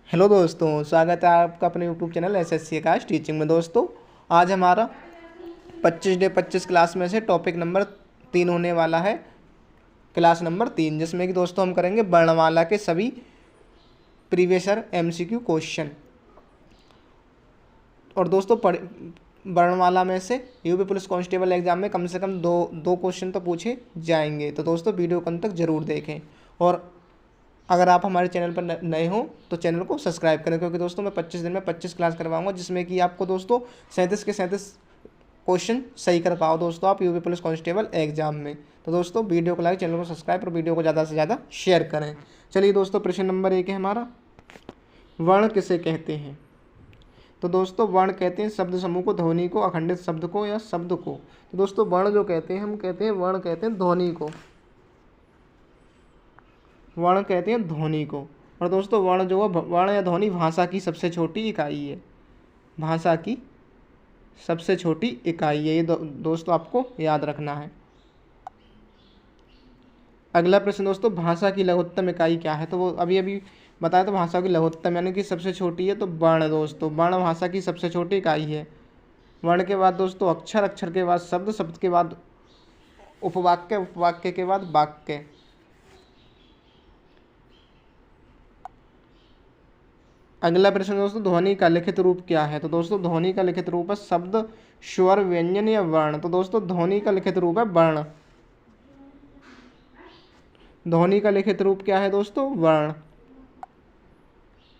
Hello दोस्तों, स्वागत है आपका अपने यूट्यूब चैनल एसएससी आकाश टीचिंग में। दोस्तों आज हमारा 25 क्लास में से टॉपिक नंबर 3 होने वाला है, क्लास नंबर 3, जिसमें कि दोस्तों हम करेंगे वर्णमाला के सभी प्रीवियस ईयर एमसीक्यू क्वेश्चन। और दोस्तों वर्णमाला में से यूपी पुलिस कांस्टेबल एग्जाम में कम से कम दो क्वेश्चन तो पूछे जाएंगे, तो दोस्तों वीडियो को अंत तक जरूर देखें। और अगर आप हमारे चैनल पर नए हो तो चैनल को सब्सक्राइब करें, क्योंकि दोस्तों मैं 25 दिन में 25 क्लास करवाऊंगा, जिसमें कि आपको दोस्तों 37 के 37 क्वेश्चन सही कर पाओ दोस्तों आप यूपी पुलिस कांस्टेबल एग्जाम में। तो दोस्तों वीडियो को लाइक, चैनल को सब्सक्राइब और वीडियो को ज़्यादा से ज़्यादा शेयर करें। चलिए दोस्तों, प्रश्न नंबर 1 है हमारा, वर्ण किसे कहते हैं। तो दोस्तों वर्ण कहते हैं शब्द समूह को, ध्वनि को, अखंडित शब्द को या शब्द को। तो दोस्तों वर्ण जो कहते हैं, हम कहते हैं वर्ण कहते हैं ध्वनि को, वर्ण कहते हैं ध्वनि को। और दोस्तों वर्ण जो है, वर्ण या ध्वनि भाषा की सबसे छोटी इकाई है, भाषा की सबसे छोटी इकाई है। ये दोस्तों आपको याद रखना है। अगला प्रश्न दोस्तों, भाषा की लघुत्तम इकाई क्या है। तो वो अभी बताया, तो भाषा की लघुत्तम यानी कि सबसे छोटी है तो वर्ण। दोस्तों वर्ण भाषा की सबसे छोटी इकाई है। वर्ण के बाद दोस्तों अक्षर, अक्षर के बाद शब्द, शब्द के बाद उपवाक्य, उपवाक्य के बाद वाक्य। अगला प्रश्न दोस्तों, ध्वनि का लिखित रूप क्या है। तो दोस्तों ध्वनि का लिखित रूप है शब्द, स्वर, व्यंजन या वर्ण। तो दोस्तों ध्वनि का लिखित रूप है वर्ण। ध्वनि का लिखित रूप क्या है दोस्तों, वर्ण।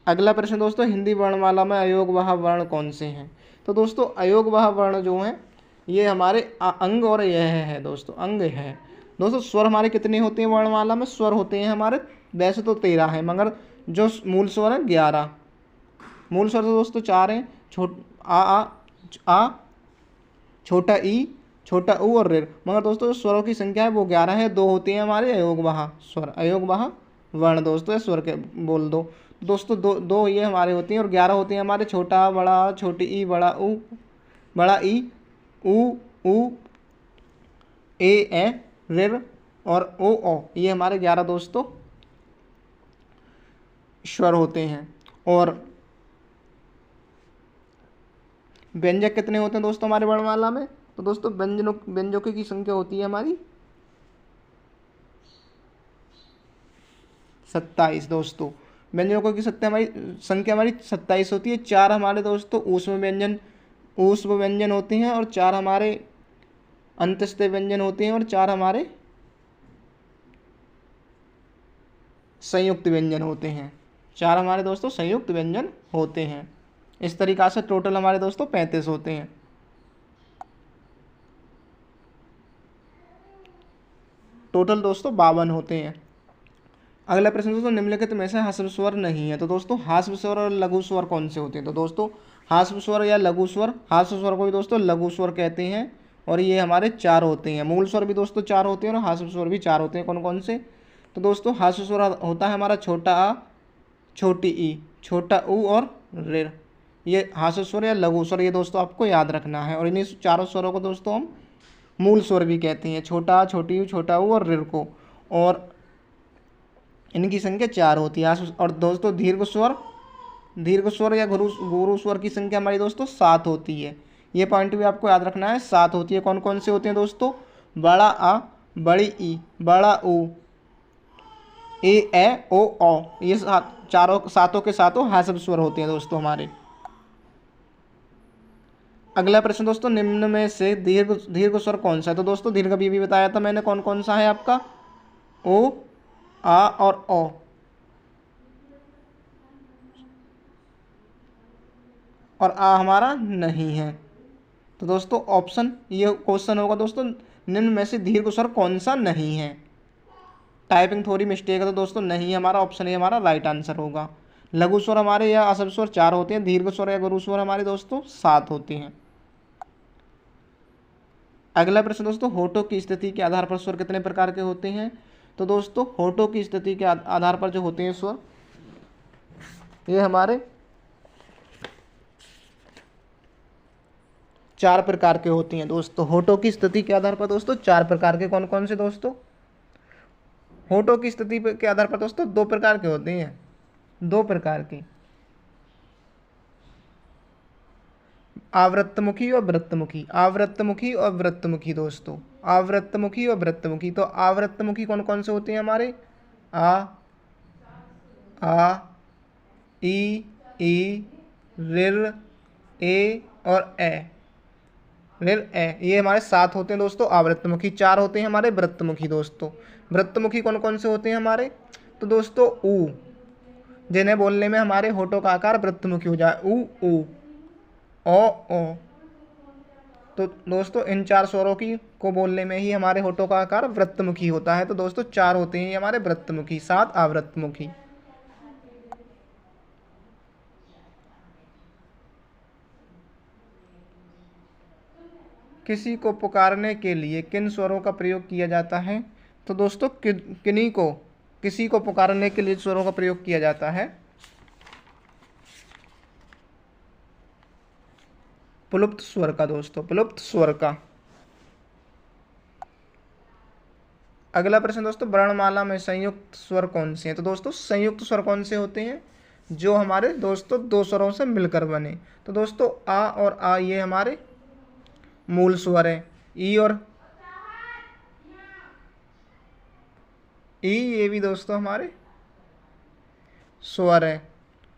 अगला प्रश्न दोस्तों, हिंदी वर्णमाला में अयोगवाह वर्ण कौन से हैं। तो दोस्तों अयोगवाह वर्ण जो हैं ये हमारे अंग और यह है दोस्तों, अंग है। दोस्तों स्वर हमारे कितने होते हैं वर्णमाला में, स्वर होते हैं हमारे वैसे तो 13 हैं, मगर जो मूल स्वर है 11। मूल स्वर तो दोस्तों 4 हैं, आ, छोटा ई, छोटा ऊ और ऋ। मगर दोस्तों स्वरों की संख्या है वो 11 है। 2 होते हैं हमारे अयोगवाह स्वर, अयोगवाह वर्ण दोस्तों, स्वर के बोल दो दोस्तों। दो ये हमारे होते हैं और 11 होते हैं हमारे छोटा आ, बड़ा आ, छोटी ई, बड़ा ऊ, बड़ा ई, ऊ, ए, ऋ और ओ। ये हमारे 11 दोस्तों स्वर होते हैं। और व्यंजक कितने होते हैं दोस्तों हमारे वर्णमाला में। तो दोस्तों व्यंजकों की संख्या होती है हमारी 27 दोस्तों। व्यंजकों की संख्या हमारी 27 होती है। 4 हमारे दोस्तों ऊष्म व्यंजन होते हैं और 4 हमारे अंतस्थ व्यंजन होते हैं और 4 हमारे संयुक्त व्यंजन होते हैं। 4 हमारे दोस्तों संयुक्त व्यंजन होते हैं। इस तरीक़ा से टोटल हमारे दोस्तों 35 होते हैं। टोटल दोस्तों 52 होते हैं। अगला प्रश्न दोस्तों, निम्नलिखित में से ह्रस्व स्वर नहीं है। तो दोस्तों ह्रस्व स्वर और लघु स्वर कौन से होते हैं। तो दोस्तों ह्रस्व स्वर या लघु स्वर, ह्रस्व स्वर को भी दोस्तों लघु स्वर कहते हैं और ये हमारे 4 होते हैं। मूल स्वर भी दोस्तों 4 होते हैं और ह्रस्व स्वर भी 4 होते हैं। कौन कौन से। तो दोस्तों ह्रस्व स्वर होता है हमारा छोटा आ, छोटी ई, छोटा ऊ और ऋ। ये ह्रस्व स्वर या लघु स्वर, ये दोस्तों आपको याद रखना है। और इन्हीं चारों स्वरों को दोस्तों हम मूल स्वर भी कहते हैं, छोटा आ, छोटी यू, छोटा ऊ और ऋ को। और इनकी संख्या 4 होती है। और दोस्तों दीर्घ स्वर या गुरु स्वर की संख्या हमारी दोस्तों 7 होती है। ये पॉइंट भी आपको याद रखना है, 7 होती है। कौन कौन से होते हैं दोस्तों, बड़ा आ, बड़ी ई, बड़ा ऊ, ए ओ। ये सातों के सातों ह्रस्व स्वर होते हैं दोस्तों हमारे। अगला प्रश्न दोस्तों, निम्न में से दीर्घ स्वर कौन सा है। तो दोस्तों दीर्घ भी बताया था मैंने कौन कौन सा है आपका, ओ, आ और ओ। और आ हमारा नहीं है। तो दोस्तों ऑप्शन, ये क्वेश्चन होगा दोस्तों, निम्न में से दीर्घ स्वर कौन सा नहीं है। टाइपिंग थोड़ी मिस्टेक है तो दोस्तों नहीं, हमारा ऑप्शन ही हमारा राइट आंसर होगा। लघु स्वर हमारे या असम स्वर 4 होते हैं, दीर्घ स्वर या गुरु स्वर हमारे दोस्तों 7 होते हैं। अगला प्रश्न दोस्तों, होठों की स्थिति के आधार पर स्वर कितने प्रकार के होते हैं। तो दोस्तों होठों की स्थिति के आधार पर जो होते हैं स्वर, ये हमारे 4 प्रकार के होते हैं दोस्तों। होठों की स्थिति के आधार पर दोस्तों 4 प्रकार के। कौन कौन से दोस्तों, होठों की स्थिति के आधार पर दोस्तों 2 प्रकार के होते हैं, 2 प्रकार के। आवृत्तमुखी और वृत्तमुखी, आवृत्तमुखी और वृत्तमुखी दोस्तों, आवृत्तमुखी और वृत्तमुखी। तो आवृत्तमुखी कौन कौन से होते हैं हमारे? आ, ई, ऋ, ए और ए, ऋ ए, ये हमारे 7 होते हैं दोस्तों आवृत्तमुखी। 4 होते हैं हमारे वृत्तमुखी दोस्तों। वृत्तमुखी कौन कौन से होते हैं हमारे? तो दोस्तों ऊ, जिन्हें बोलने में हमारे होठों का आकार वृत्तमुखी हो जाए, ऊ, ओ। तो दोस्तों इन 4 स्वरों की को बोलने में ही हमारे होठों का आकार वृत्तमुखी होता है। तो दोस्तों 4 होते हैं ये हमारे वृत्तमुखी, 7 आवृत्तमुखी। किसी को पुकारने के लिए किन स्वरों का प्रयोग किया जाता है? तो दोस्तों किसी को पुकारने के लिए स्वरों का प्रयोग किया जाता है प्लुप्त स्वर का दोस्तों, प्लुप्त स्वर का। अगला प्रश्न दोस्तों, वर्णमाला में संयुक्त स्वर कौन से हैं? तो दोस्तों संयुक्त स्वर कौन से होते हैं? जो हमारे दोस्तों 2 स्वरों से मिलकर बने। तो दोस्तों आ और आ ये हमारे मूल स्वर है। ई और ई ये भी दोस्तों हमारे स्वर है।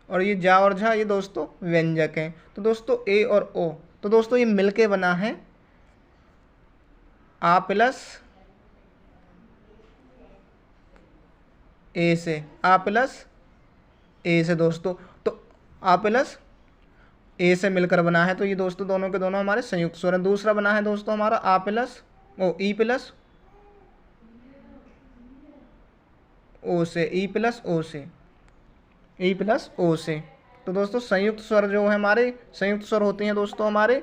और ये जा और झा ये दोस्तों व्यंजक हैं। तो दोस्तों ए और ओ, तो दोस्तों ये मिलके बना है आ प्लस ए से, आ प्लस ए से दोस्तों। तो आ प्लस ए से मिलकर बना है। तो ये दोस्तों दोनों के दोनों हमारे संयुक्त स्वर हैं। दूसरा बना है दोस्तों हमारा आ plus O, E plus O से, ई प्लस ओ से, ई प्लस ओ से। तो दोस्तों संयुक्त स्वर जो है हमारे संयुक्त स्वर होते हैं दोस्तों हमारे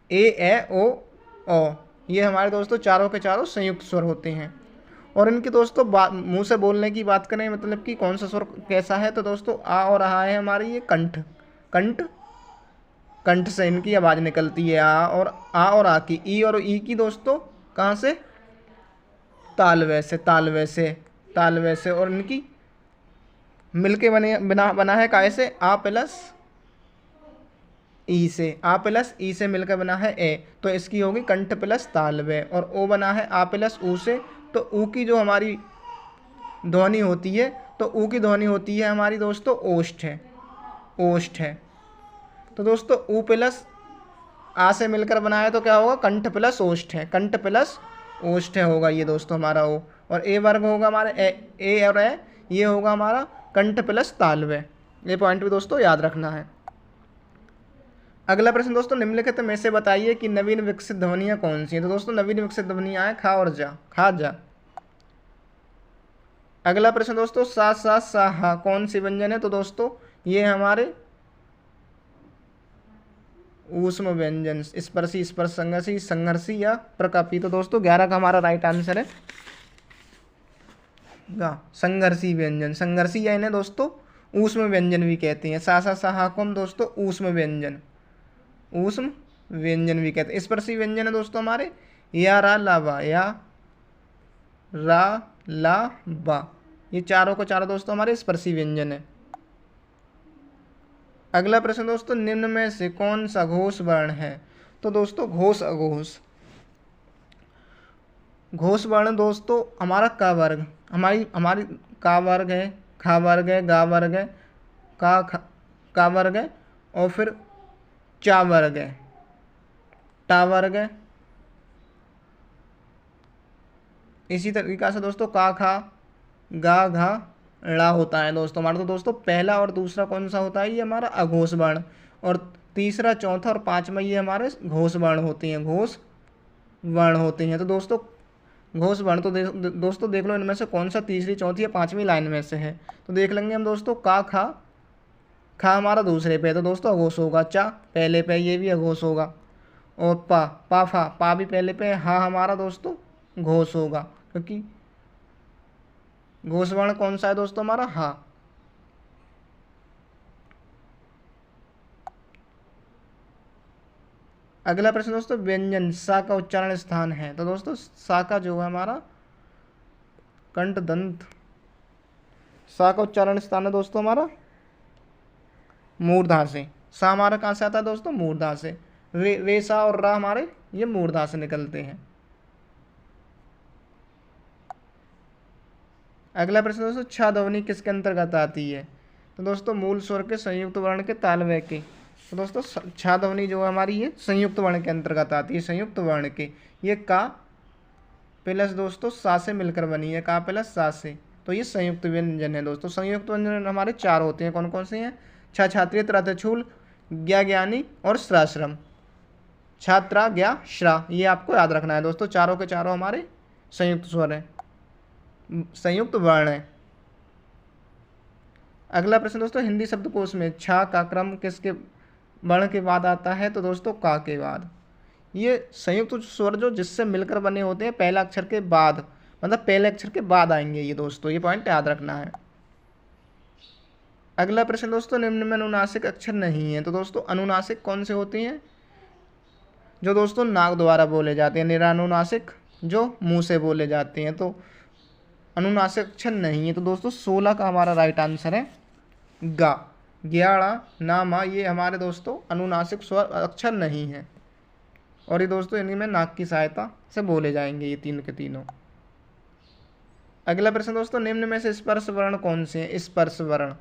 ए ओ। ये हमारे दोस्तों चारों के चारों संयुक्त स्वर होते हैं। और इनके दोस्तों मुंह से बोलने की बात करें, मतलब कि कौन सा स्वर कैसा है, तो दोस्तों आ और आ है हमारी ये कंठ से इनकी आवाज़ निकलती है। आ और आ की, ई और ई की दोस्तों कहाँ से? तालवे से। और इनकी मिलके बना है काय से? आ प्लस ई से, आ प्लस ई से मिलकर बना है ए। तो इसकी होगी कंठ प्लस तालवे। और ओ बना है आ प्लस ऊ से। तो ऊ की जो हमारी ध्वनि होती है, तो ऊ की ध्वनि होती है हमारी दोस्तों ओष्ठ है। तो दोस्तों ऊ प्लस आ से मिलकर बना है तो क्या होगा? कंठ प्लस ओष्ठ है, कंठ प्लस ओष्ठ होगा ये दोस्तों हमारा ओ। और ए वर्ग होगा हमारा ए और ए, ये होगा हमारा कंठ प्लस तालवे। ये पॉइंट भी दोस्तों याद रखना है। अगला प्रश्न दोस्तों, निम्नलिखित में से बताइए कि नवीन विकसित ध्वनियाँ कौन सी हैं? तो दोस्तों नवीन विकसित ध्वनियाँ हैं खा और जा, खा जा। अगला प्रश्न दोस्तों, सा हा कौन सी व्यंजन है? तो दोस्तों ये हमारे ऊष्म व्यंजन, स्पर्शी, स्पर्श, संघर्षी या प्रकापी। तो दोस्तों 11 का हमारा राइट आंसर है संघर्षी व्यंजन। संघर्षी या इन्हें दोस्तों ऊष्म व्यंजन भी कहते हैं। सा हा को हम दोस्तों ऊष्म व्यंजन भी कहते हैं। स्पर्शी व्यंजन है दोस्तों हमारे या रा ला बा, या रा ला बा। ये चारों को चारों दोस्तों हमारे स्पर्शी व्यंजन है। अगला प्रश्न दोस्तों, निम्न में से कौन सा घोष वर्ण है? तो दोस्तों घोष अघोष। घोष वर्ण दोस्तों हमारा का वर्ग, हमारी का वर्ग है, खा वर्ग है, गा वर्ग है, का वर्ग है, और फिर चा वर्ग है, टा वर्ग है। इसी तरीका से दोस्तों का, खा, गा, घा, ड़ा होता है दोस्तों हमारा। तो दोस्तों पहला और दूसरा कौन सा होता है? ये हमारा अघोष वर्ण। और तीसरा, चौथा और पांचवा ये हमारे घोष वर्ण होते हैं, घोष वर्ण होते हैं। तो दोस्तों घोष वर्ण तो दोस्तों देख लो इनमें से कौन सा तीसरी, चौथी या पांचवी लाइन में से है। तो देख लेंगे हम दोस्तों का, खा हमारा दूसरे पे, तो दोस्तों अघोष होगा। चा पहले पे, ये भी अघोष होगा। और पा भी पहले पे, हा हमारा दोस्तों घोष होगा, क्योंकि घोष वर्ण कौन सा है दोस्तों हमारा? हा। अगला प्रश्न दोस्तों, व्यंजन सा का उच्चारण स्थान है? तो दोस्तों सा का जो है हमारा कंठ दंत, सा का उच्चारण स्थान है दोस्तों हमारा मूर्धा से। सा हमारा कहाँ से आता है दोस्तों, मूर्धा से। रेसा और रा हमारे ये मूर्धा से निकलते हैं। अगला प्रश्न दोस्तों, छा ध्वनि किसके अंतर्गत आती है? तो दोस्तों मूल स्वर के संयुक्त वर्ण के तालव्य के। तो दोस्तों छा ध्वनि जो हमारी ये संयुक्त वर्ण के अंतर्गत आती है, संयुक्त वर्ण के। ये का प्लस दोस्तों सा से मिलकर बनी है, का प्लस सा से, तो ये संयुक्त व्यंजन है दोस्तों। संयुक्त व्यंजन हमारे 4 होते हैं, कौन कौन से हैं? छा छात्री, त्र छूल, ज्ञा ज्ञानी और श्राश्रम। छात्रा ज्ञा श्रा, ये आपको याद रखना है दोस्तों। चारों के चारों हमारे संयुक्त स्वर हैं, संयुक्त वर्ण है। अगला प्रश्न दोस्तों, हिंदी शब्दकोश में छा का क्रम किसके वर्ण के बाद आता है? तो दोस्तों का के बाद। ये संयुक्त स्वर जो जिससे मिलकर बने होते हैं पहले अक्षर के बाद, मतलब पहले अक्षर के बाद आएंगे ये दोस्तों, ये पॉइंट याद रखना है। अगला प्रश्न दोस्तों, निम्न में अनुनासिक अक्षर नहीं है। तो दोस्तों अनुनासिक कौन से होते हैं? जो दोस्तों नाक द्वारा बोले जाते हैं। निरानुनासिक जो मुंह से बोले जाते हैं। तो अनुनासिक अक्षर नहीं है, तो दोस्तों 16 का हमारा राइट आंसर है गा। ग्याड़ा नामा ये हमारे दोस्तों अनुनासिक स्वर अक्षर नहीं है, और ये दोस्तों इन्हीं में नाक की सहायता से बोले जाएंगे ये तीन के तीनों। अगला प्रश्न दोस्तों, निम्न में से स्पर्श वर्ण कौन से हैं? स्पर्श वर्ण,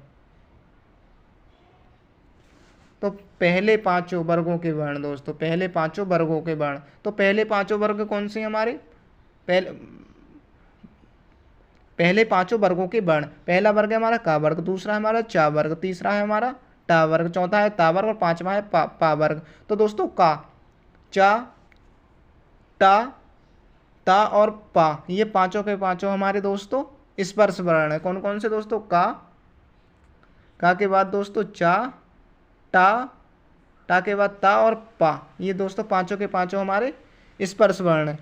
तो पहले 5 वर्गों के वर्ण दोस्तों, पहले 5 वर्गों के वर्ण। तो पहले 5 वर्ग कौन से हैं हमारे? पहले 5 वर्गों के वर्ण। पहला वर्ग है हमारा का वर्ग, दूसरा है हमारा चा वर्ग, तीसरा है हमारा टा वर्ग, चौथा है ता वर्ग और पांचवा है पा वर्ग। तो दोस्तों का, चा, टा, ता और पा, ये पांचों के पांचों हमारे दोस्तों स्पर्श वर्ण है। कौन कौन से दोस्तों? का के बाद दोस्तों चा, टा के बाद ता और पा, ये दोस्तों पांचों के पांचों हमारे स्पर्श वर्ण है।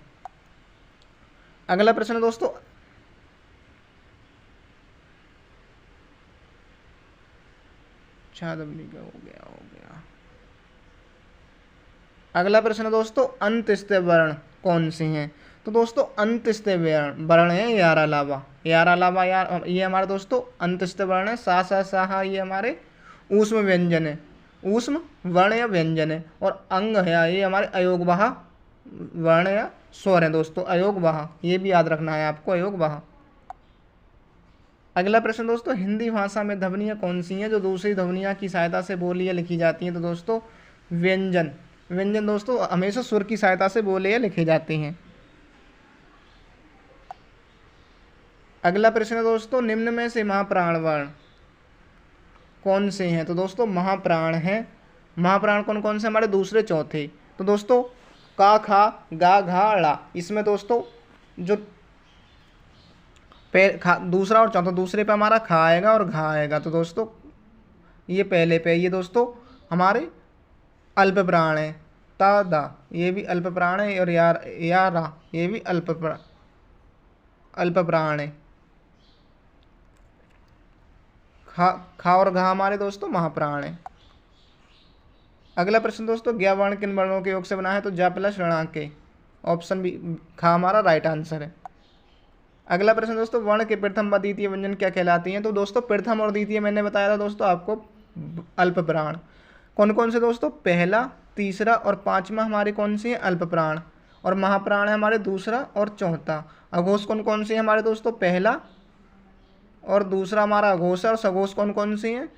अगला प्रश्न दोस्तों, का हो गया। अगला प्रश्न दोस्तों, अंतस्थ वर्ण कौन से हैं? तो दोस्तों अंतस्थ वर्ण है यार अलावा, यार अलावा यार, ये हमारे दोस्तों अंतस्थ वर्ण है। सा सा सा ये हमारे ऊष्म व्यंजन है, ऊष्म वर्ण या व्यंजन है। और अंग है ये हमारे अयोगवाह वर्ण या स्वर है दोस्तों, अयोगवाह, ये भी याद रखना है आपको, अयोगवाह। अगला प्रश्न दोस्तों, हिंदी भाषा में ध्वनियाँ कौन सी हैं जो दूसरी ध्वनियाँ की सहायता से बोली या लिखी जाती हैं? तो दोस्तों व्यंजन, व्यंजन दोस्तों हमेशा सुर की सहायता से बोले या लिखे जाते हैं। अगला प्रश्न दोस्तों, निम्न में से महाप्राण वर्ण कौन से हैं? तो दोस्तों महाप्राण हैं। महाप्राण कौन कौन से? हमारे दूसरे चौथे। तो दोस्तों का, खा, गा, घा, ड़ा, इसमें दोस्तों जो दूसरा और चौथा, दूसरे पे हमारा खा आएगा और घा आएगा। तो दोस्तों ये पहले पे, ये दोस्तों हमारे अल्प प्राण है। ता दा ये भी अल्प प्राण है, और या रा ये भी अल्प प्राण है। खा और घा हमारे दोस्तों महाप्राण है। अगला प्रश्न दोस्तों, ज्ञा वर्ण किन वर्णों के योग से बना है? तो जा प्लस ऋणांक, ऑप्शन बी खा हमारा राइट आंसर है। अगला प्रश्न दोस्तों, वर्ण के प्रथम व द्वितीय व्यंजन क्या कहलाती हैं? तो दोस्तों प्रथम और द्वितीय मैंने बताया था दोस्तों आपको अल्प प्राण। कौन कौन से दोस्तों? पहला, तीसरा और पांचवा हमारे कौन से हैं? अल्प प्राण। और महाप्राण है हमारे दूसरा और चौथा। अघोष कौन कौन से हैं हमारे दोस्तों? पहला और दूसरा हमारा अघोष है। और सघोष कौन कौन से हैं?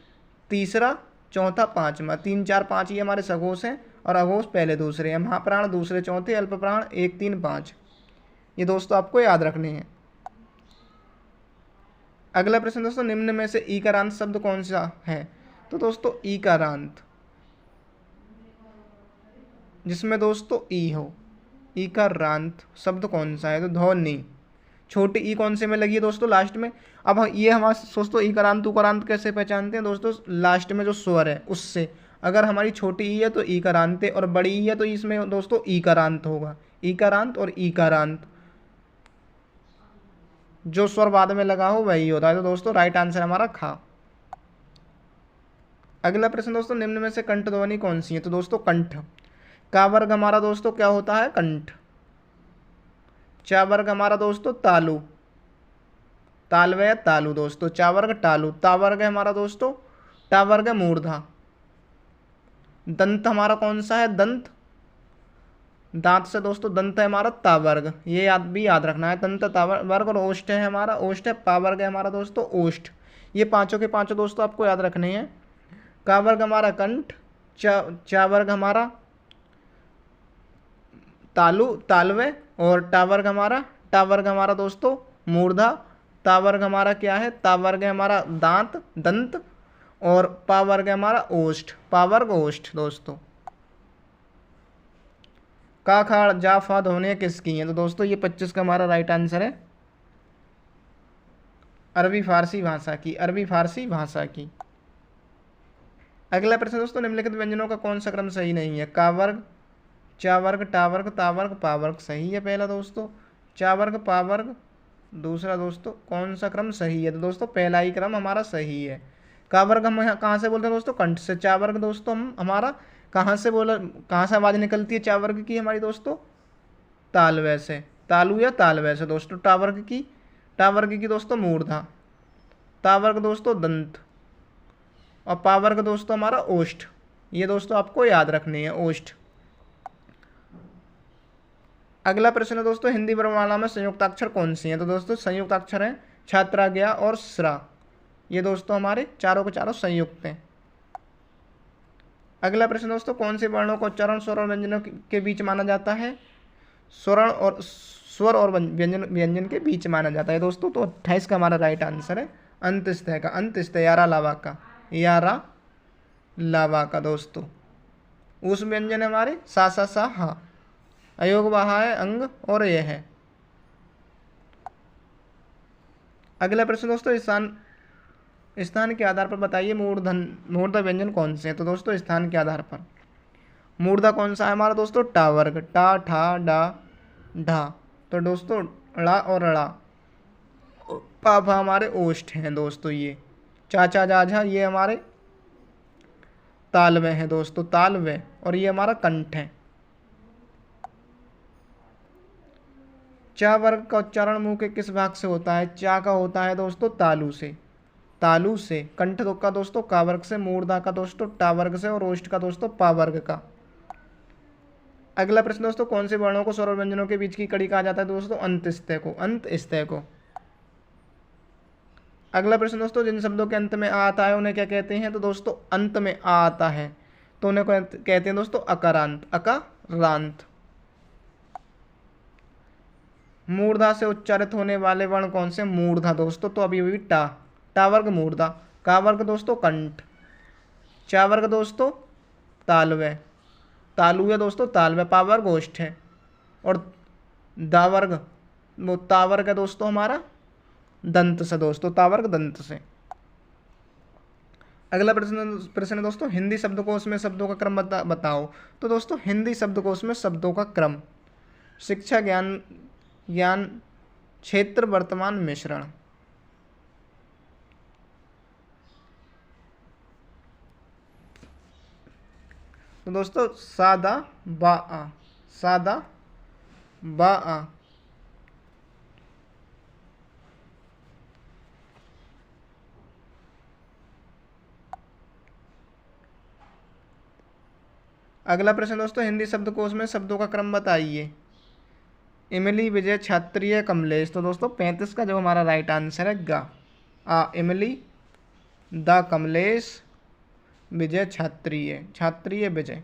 तीसरा, चौथा, पांचवा। 3, 4, 5 ये हमारे सघोष हैं, और अघोष पहले दूसरे हैं। महाप्राण दूसरे चौथे, अल्प प्राण 1, 3, 5, ये दोस्तों आपको याद रखने हैं। अगला प्रश्न दोस्तों, निम्न में से ईकारांत शब्द कौन सा है? तो दोस्तों ईकारांत जिसमें दोस्तों ई हो, ईकारांत शब्द कौन सा है? तो ध्वनि, छोटी ई कौन से में लगी है दोस्तों? लास्ट में। अब ये हमारे दोस्तों ईकारांत उकारांत कैसे पहचानते हैं दोस्तों? लास्ट में जो स्वर है उससे। अगर हमारी छोटी ई है तो ईकारांत है, और बड़ी ई है तो इसमें दोस्तों ईकारांत होगा। ईकारांत और ईकारांत, जो स्वर बाद में लगा हो वही होता है। तो दोस्तों राइट आंसर हमारा खा। अगला प्रश्न दोस्तों, निम्न में से कंठ ध्वनि कौन सी है? तो दोस्तों कंठ। का वर्ग हमारा दोस्तों क्या होता है? कंठ। चा वर्ग हमारा दोस्तों तालु, तालव या तालु दोस्तों। चा वर्ग टालू। ता वर्ग है हमारा दोस्तों टा वर्ग है मूर्धा। दंत हमारा कौन सा है, दंत, दांत से दोस्तों दंत है हमारा तावर्ग, ये याद रखना है, दंत तावर्ग। और ओष्ठ है हमारा, ओष्ठ है, पावर्ग है हमारा दोस्तों ओष्ठ। ये पांचों के पांचों दोस्तों आपको याद रखने हैं। कावर्ग हमारा कंठ, चावर्ग हमारा तालवे, और टावर्ग हमारा दोस्तों मूर्धा। तावर्ग हमारा क्या है, तावर्ग है हमारा दांत, दंत, और पावर्ग है हमारा ओष्ठ, पावर्ग ओष्ठ दोस्तों। का खा जा फा ध्वनियाँ किसकी हैं, तो दोस्तों ये 25 का हमारा राइट आंसर है अरबी फारसी भाषा की, अरबी फारसी भाषा की। अगला प्रश्न दोस्तों, निम्नलिखित व्यंजनों का कौन सा क्रम सही नहीं है, कावर्ग, चावर्ग, टावर्ग, तावर्ग, पावर्ग। सही है पहला दोस्तों, चावर्ग, पावर्ग। दूसरा दोस्तों कौन सा क्रम सही है, तो दोस्तों पहला ही क्रम हमारा सही है। कावर्ग हम यहाँ कहाँ से बोलते हैं दोस्तों, कंठ से। चावर्ग दोस्तों हम हमारा कहाँ से आवाज़ निकलती है चावर्ग की हमारी दोस्तों, तालवे से, तालु या तालवे से दोस्तों। टावर्ग की दोस्तों मूर्धा, तावर्ग दोस्तों दंत, और पावर्ग दोस्तों हमारा ओष्ठ। ये दोस्तों आपको याद रखनी है, ओष्ठ। अगला प्रश्न है दोस्तों, हिंदी वर्णमाला में संयुक्ताक्षर कौन सी हैं, तो दोस्तों संयुक्ताक्षर हैं छात्रा, ज्ञा और स्रा। ये दोस्तों हमारे चारों के चारों संयुक्त हैं। अगला प्रश्न दोस्तों, कौन से वर्णों को उच्चारण स्वर और व्यंजनों के बीच माना जाता है, स्वर और व्यंजन के बीच माना जाता है दोस्तों। तो 28 का हमारा राइट आंसर है अंतस्थ का, अंतस्थ यारा लावा का, यारा लावा का दोस्तों। उस व्यंजन हमारे सा हा, अयोग वहा है अंग, और यह है। अगला प्रश्न दोस्तों, स्थान के आधार पर बताइए मूर्धा व्यंजन कौन से हैं, तो दोस्तों स्थान के आधार पर मूर्धा कौन सा है हमारा दोस्तों, टावर्ग, टा ठा डा ढा। तो दोस्तों ड़ा और ड़ा। पाभा हमारे ओष्ठ हैं दोस्तों, ये चाचा जाझा ये हमारे तालवे हैं दोस्तों, तालवे, और ये हमारा कंठ है। चा वर्ग का उच्चारण मुंह के किस भाग से होता है, चा का होता है दोस्तों तालु से, तालु से। कंठ का दोस्तों का वर्ग से, मूर्धा का दोस्तों टा वर्ग से, और ओष्ठ का दोस्तों पा वर्ग का। अगला प्रश्न दोस्तों, कौन से वर्णों को स्वर और व्यंजनों के बीच की कड़ी कहा जाता है दोस्तों, अंतस्थ को, अंतस्थ को। अगला प्रश्न दोस्तों, जिन शब्दों के अंत में आ आता है उन्हें क्या कहते हैं, तो दोस्तों अंत में आ आता है तो उन्हें कहते हैं दोस्तों अकारांत, अकारांत। मूर्धा से उच्चारित होने वाले वर्ण कौन से, मूर्धा दोस्तों, तो अभी टा वर्ग मूर्धा, का वर्ग दोस्तों कंठ, चा वर्ग दोस्तों तालवे, तालु है दोस्तों तालवे, पा वर्ग ओष्ठ है, और दा वर्ग वो ता वर्ग है दोस्तों हमारा दंत से दोस्तों, तावर्ग दंत से। अगला प्रश्न है दोस्तों, हिंदी शब्दकोश में शब्दों का क्रम बताओ। तो दोस्तों हिंदी शब्दकोश में शब्दों का क्रम, शिक्षा, ज्ञान, क्षेत्र, वर्तमान, मिश्रण। तो दोस्तों सादा बा आ, सादा बा आ। अगला प्रश्न दोस्तों, हिंदी शब्दकोश में शब्दों का क्रम बताइए। इमली, विजय, क्षत्रिय, कमलेश। तो दोस्तों 35 का जो हमारा राइट आंसर है गा, इमली, द कमलेश, विजय, क्षत्रिय, क्षत्रिय, विजय।